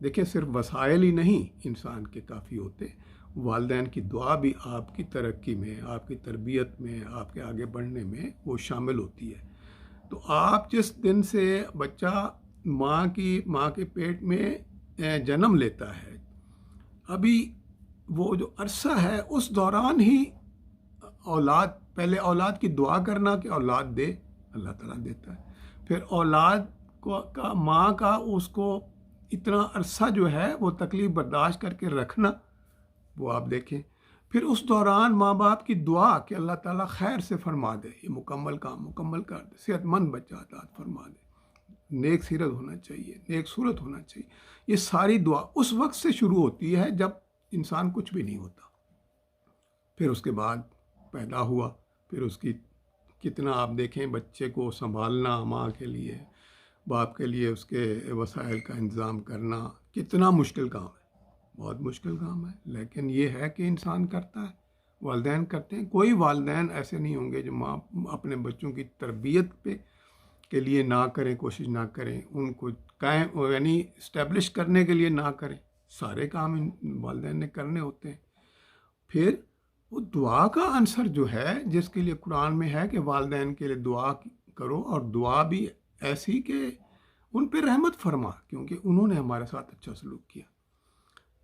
دیکھیں صرف وسائل ہی نہیں انسان کے کافی ہوتے، والدین کی دعا بھی آپ کی ترقی میں، آپ کی تربیت میں، آپ کے آگے بڑھنے میں وہ شامل ہوتی ہے۔ تو آپ جس دن سے بچہ ماں کے پیٹ میں جنم لیتا ہے، ابھی وہ جو عرصہ ہے اس دوران ہی پہلے اولاد کی دعا کرنا کہ اولاد دے، اللہ تعالیٰ دیتا ہے۔ پھر اولاد کا ماں کا اس کو اتنا عرصہ جو ہے وہ تکلیف برداشت کر کے رکھنا، وہ آپ دیکھیں۔ پھر اس دوران ماں باپ کی دعا کہ اللہ تعالیٰ خیر سے فرما دے، یہ مکمل کام مکمل کر دے، صحت مند بچہ عطا فرما دے، نیک سیرت ہونا چاہیے، نیک صورت ہونا چاہیے۔ یہ ساری دعا اس وقت سے شروع ہوتی ہے جب انسان کچھ بھی نہیں ہوتا۔ پھر اس کے بعد پیدا ہوا، پھر اس کی کتنا آپ دیکھیں بچے کو سنبھالنا، ماں کے لیے باپ کے لیے اس کے وسائل کا انتظام کرنا کتنا مشکل کام ہے، بہت مشکل کام ہے، لیکن یہ ہے کہ انسان کرتا ہے، والدین کرتے ہیں۔ کوئی والدین ایسے نہیں ہوں گے جو ماں اپنے بچوں کی تربیت کے لیے نہ کریں، کوشش نہ کریں، ان کو قائم یعنی اسٹیبلش کرنے کے لیے نہ کریں۔ سارے کام والدین نے کرنے ہوتے ہیں۔ پھر وہ دعا کا عنصر جو ہے، جس کے لیے قرآن میں ہے کہ والدین کے لیے دعا کرو، اور دعا بھی ایسی کہ ان پہ رحمت فرما، کیونکہ انہوں نے ہمارے ساتھ اچھا سلوک کیا۔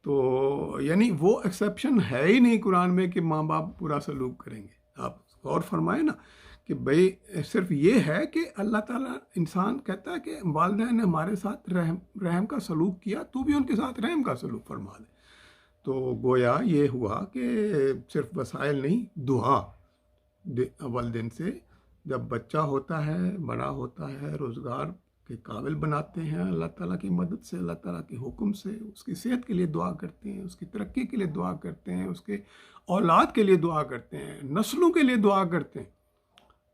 تو یعنی وہ ایکسیپشن ہے ہی نہیں قرآن میں کہ ماں باپ برا سلوک کریں گے۔ آپ غور فرمائیں نا کہ بھئی صرف یہ ہے کہ اللہ تعالیٰ انسان کہتا ہے کہ والدین نے ہمارے ساتھ رحم کا سلوک کیا، تو بھی ان کے ساتھ رحم کا سلوک فرما دے۔ تو گویا یہ ہوا کہ صرف وسائل نہیں، دعا اول دن سے جب بچہ ہوتا ہے، بڑا ہوتا ہے، روزگار کے قابل بناتے ہیں اللہ تعالیٰ کی مدد سے، اللہ تعالیٰ کے حکم سے، اس کی صحت کے لیے دعا کرتے ہیں، اس کی ترقی کے لیے دعا کرتے ہیں، اس کے اولاد کے لیے دعا کرتے ہیں، نسلوں کے لیے دعا کرتے ہیں،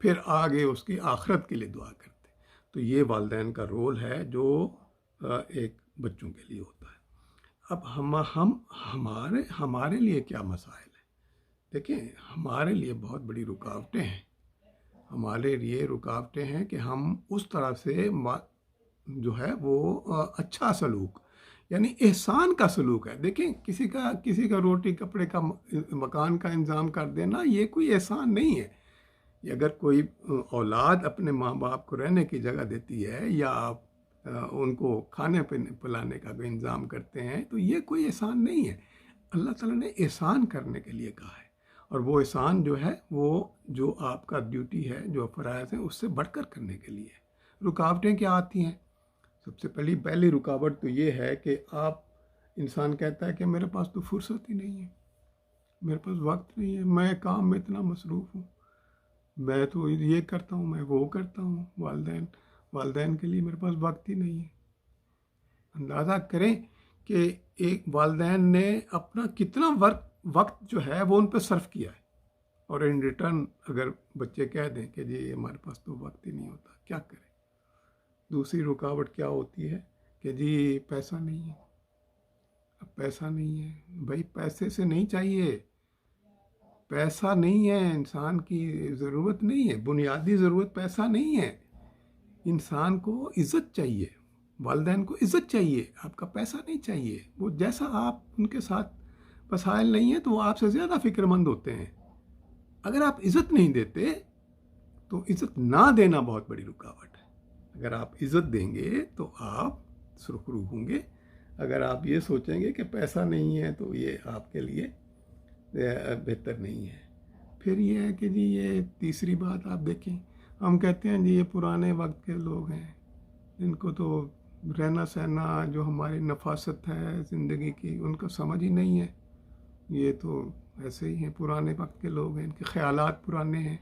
پھر آگے اس کی آخرت کے لیے دعا کرتے ہیں۔ تو یہ والدین کا رول ہے جو ایک بچوں کے لیے ہوتا ہے۔ اب ہمارے لیے کیا مسائل ہیں؟ دیکھیں ہمارے لیے بہت بڑی رکاوٹیں ہیں۔ ہمارے لیے رکاوٹیں ہیں کہ ہم اس طرح سے جو ہے وہ اچھا سلوک یعنی احسان کا سلوک ہے۔ دیکھیں کسی کا روٹی کپڑے کا مکان کا انتظام کر دینا یہ کوئی احسان نہیں ہے۔ اگر کوئی اولاد اپنے ماں باپ کو رہنے کی جگہ دیتی ہے یا آپ ان کو کھانے پلانے کا بھی انتظام کرتے ہیں تو یہ کوئی احسان نہیں ہے۔ اللہ تعالیٰ نے احسان کرنے کے لیے کہا ہے، اور وہ احسان جو ہے وہ جو آپ کا ڈیوٹی ہے، جو فرائض ہیں، اس سے بڑھ کر کرنے کے لیے ہے۔ رکاوٹیں کیا آتی ہیں؟ سب سے پہلی رکاوٹ تو یہ ہے کہ انسان کہتا ہے کہ میرے پاس تو فرصت ہی نہیں ہے، میرے پاس وقت نہیں ہے، میں کام میں اتنا مصروف ہوں، میں تو یہ کرتا ہوں، میں وہ کرتا ہوں، والدین کے لیے میرے پاس وقت ہی نہیں ہے۔ اندازہ کریں کہ ایک والدین نے اپنا کتنا وقت جو ہے وہ ان پہ صرف کیا ہے، اور ان ریٹرن اگر بچے کہہ دیں کہ جی ہمارے پاس تو وقت ہی نہیں ہوتا، کیا کریں؟ دوسری رکاوٹ کیا ہوتی ہے کہ جی پیسہ نہیں ہے۔ اب پیسہ نہیں ہے، بھائی پیسے سے نہیں چاہیے، پیسہ نہیں ہے، انسان کی ضرورت نہیں ہے، بنیادی ضرورت پیسہ نہیں ہے۔ انسان کو عزت چاہیے، والدین کو عزت چاہیے، آپ کا پیسہ نہیں چاہیے۔ وہ جیسا آپ ان کے ساتھ وسائل نہیں ہیں تو وہ آپ سے زیادہ فکر مند ہوتے ہیں۔ اگر آپ عزت نہیں دیتے تو عزت نہ دینا بہت بڑی رکاوٹ ہے۔ اگر آپ عزت دیں گے تو آپ سرخرو ہوں گے۔ اگر آپ یہ سوچیں گے کہ پیسہ نہیں ہے تو یہ آپ کے لیے بہتر نہیں ہے۔ پھر یہ ہے کہ جی یہ تیسری بات آپ دیکھیں، ہم کہتے ہیں جی یہ پرانے وقت کے لوگ ہیں، ان کو تو رہنا سہنا جو ہماری نفاست ہے زندگی کی ان کو سمجھ ہی نہیں ہے، یہ تو ایسے ہی ہیں، پرانے وقت کے لوگ ہیں، ان کے خیالات پرانے ہیں،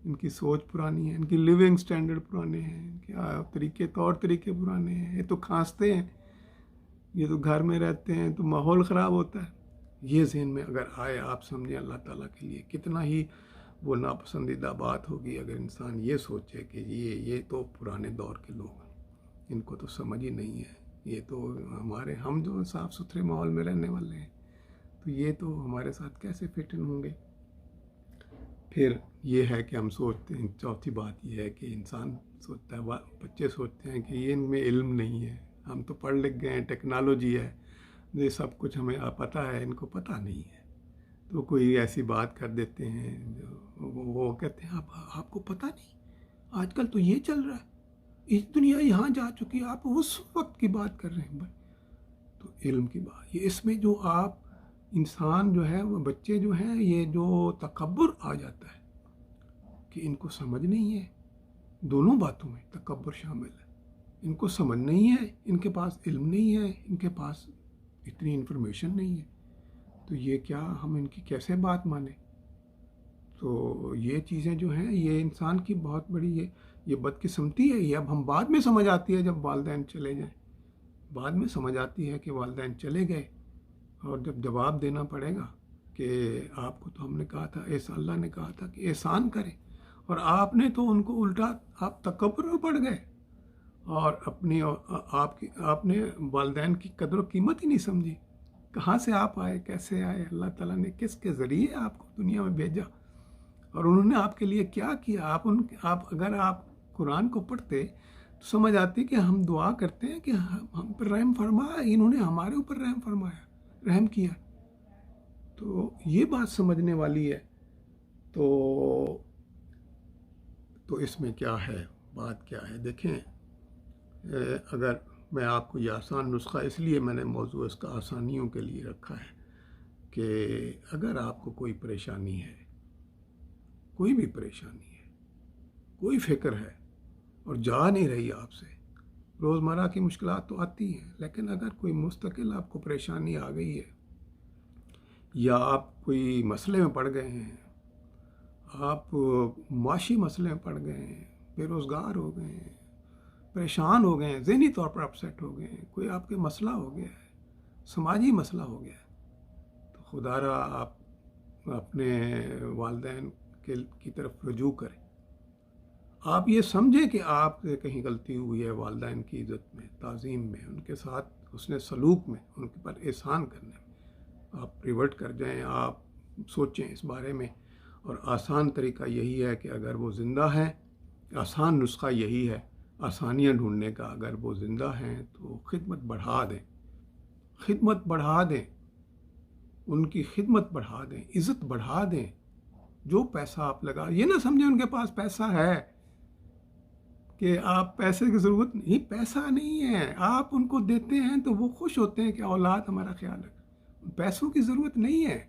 ان کی سوچ پرانی ہے، ان کی لیونگ سٹینڈرڈ پرانے ہیں، ان کے طور طریقے پرانے ہیں، یہ تو کھانستے ہیں، یہ تو گھر میں رہتے ہیں تو ماحول خراب ہوتا ہے۔ یہ ذہن میں اگر آئے، آپ سمجھیں اللہ تعالیٰ کے لیے کتنا ہی وہ ناپسندیدہ بات ہوگی اگر انسان یہ سوچے کہ یہ تو پرانے دور کے لوگ ہیں، ان کو تو سمجھ ہی نہیں ہے، یہ تو ہم جو صاف ستھرے ماحول میں رہنے والے ہیں تو یہ تو ہمارے ساتھ کیسے فٹ ان ہوں گے۔ پھر یہ ہے کہ ہم سوچتے ہیں، چوتھی بات یہ ہے کہ انسان سوچتا ہے، بچے سوچتے ہیں کہ یہ ان میں علم نہیں ہے، ہم تو پڑھ لکھ گئے ہیں، ٹیکنالوجی ہے، یہ سب کچھ ہمیں پتہ ہے، ان کو پتہ نہیں ہے. تو کوئی ایسی بات کر دیتے ہیں جو وہ کہتے ہیں آپ کو پتہ نہیں، آج کل تو یہ چل رہا ہے، اس دنیا یہاں جا چکی ہے، آپ اس وقت کی بات کر رہے ہیں. بھائی تو علم کی بات یہ، اس میں جو آپ انسان جو ہے، وہ بچے جو ہیں، یہ جو تکبر آ جاتا ہے کہ ان کو سمجھ نہیں ہے، دونوں باتوں میں تکبر شامل ہے. ان کو سمجھ نہیں ہے، ان کے پاس علم نہیں ہے، ان کے پاس اتنی انفارمیشن نہیں ہے، تو یہ کیا ہم ان کی کیسے بات مانیں؟ تو یہ چیزیں جو ہیں، یہ انسان کی بہت بڑی یہ بدقسمتی ہے. یہ اب ہم بعد میں سمجھ آتی ہے جب والدین چلے جائیں، بعد میں سمجھ آتی ہے کہ والدین چلے گئے اور جب جواب دینا پڑے گا کہ آپ کو تو ہم نے کہا تھا، اللہ نے کہا تھا کہ احسان کریں، اور آپ نے تو ان کو الٹا، آپ تکبر میں پڑ گئے اور آپ نے والدین کی قدر و قیمت ہی نہیں سمجھی. کہاں سے آپ آئے، کیسے آئے، اللہ تعالیٰ نے کس کے ذریعے آپ کو دنیا میں بھیجا، اور انہوں نے آپ کے لیے کیا کیا. اگر آپ قرآن کو پڑھتے تو سمجھ آتی کہ ہم دعا کرتے ہیں کہ ہم پر رحم فرمایا، انہوں نے ہمارے اوپر رحم فرمایا، رحم کیا. تو یہ بات سمجھنے والی ہے. تو اس میں کیا ہے، بات کیا ہے؟ دیکھیں، اگر میں آپ کو یہ آسان نسخہ، اس لیے میں نے موضوع اس کا آسانیوں کے لیے رکھا ہے کہ اگر آپ کو کوئی پریشانی ہے، کوئی بھی پریشانی ہے، کوئی فکر ہے اور جا نہیں رہی آپ سے، روزمرہ کی مشکلات تو آتی ہیں، لیکن اگر کوئی مستقل آپ کو پریشانی آ گئی ہے، یا آپ کوئی مسئلے میں پڑ گئے ہیں، آپ معاشی مسئلے میں پڑ گئے ہیں، بے روزگار ہو گئے ہیں، پریشان ہو گئے ہیں، ذہنی طور پر اپسیٹ ہو گئے ہیں، کوئی آپ کے مسئلہ ہو گیا ہے، سماجی مسئلہ ہو گیا ہے، تو خدا را آپ اپنے والدین کی طرف رجوع کریں. آپ یہ سمجھیں کہ آپ سے کہیں غلطی ہوئی ہے والدین کی عزت میں، تعظیم میں، ان کے ساتھ حسن سلوک میں، ان کے پر احسان کرنے میں آپ ریورٹ کر جائیں. آپ سوچیں اس بارے میں، اور آسان طریقہ یہی ہے کہ اگر وہ زندہ ہیں، آسان نسخہ یہی ہے آسانیاں ڈھونڈنے کا، اگر وہ زندہ ہیں تو خدمت بڑھا دیں، خدمت بڑھا دیں، ان کی خدمت بڑھا دیں، عزت بڑھا دیں. جو پیسہ آپ لگا، یہ نہ سمجھیں ان کے پاس پیسہ ہے کہ آپ پیسے کی ضرورت نہیں، پیسہ نہیں ہے، آپ ان کو دیتے ہیں تو وہ خوش ہوتے ہیں کہ اولاد ہمارا خیال رکھے. پیسوں کی ضرورت نہیں ہے.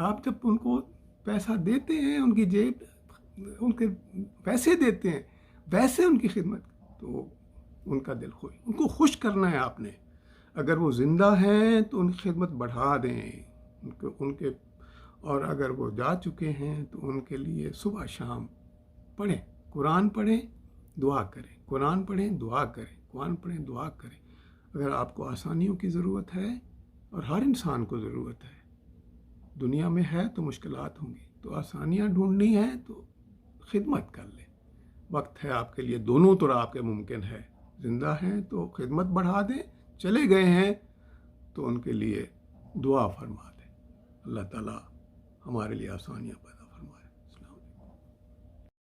آپ جب ان کو پیسہ دیتے ہیں، ان کی جیب، ان کے پیسے دیتے ہیں، ویسے ان کی خدمت، تو ان کا دل خوش، ان کو خوش کرنا ہے آپ نے. اگر وہ زندہ ہیں تو ان کی خدمت بڑھا دیں ان کے، اور اگر وہ جا چکے ہیں تو ان کے لیے صبح شام پڑھیں، قرآن پڑھیں، دعا کریں، قرآن پڑھیں، دعا کریں، قرآن پڑھیں، دعا کریں. اگر آپ کو آسانیوں کی ضرورت ہے، اور ہر انسان کو ضرورت ہے، دنیا میں ہے تو مشکلات ہوں گی، تو آسانیاں ڈھونڈنی ہے تو خدمت کر لیں. وقت ہے آپ کے لیے، دونوں طرح آپ کے ممکن ہے. زندہ ہیں تو خدمت بڑھا دیں، چلے گئے ہیں تو ان کے لیے دعا فرما دیں. اللہ تعالیٰ ہمارے لیے آسانیاں پیدا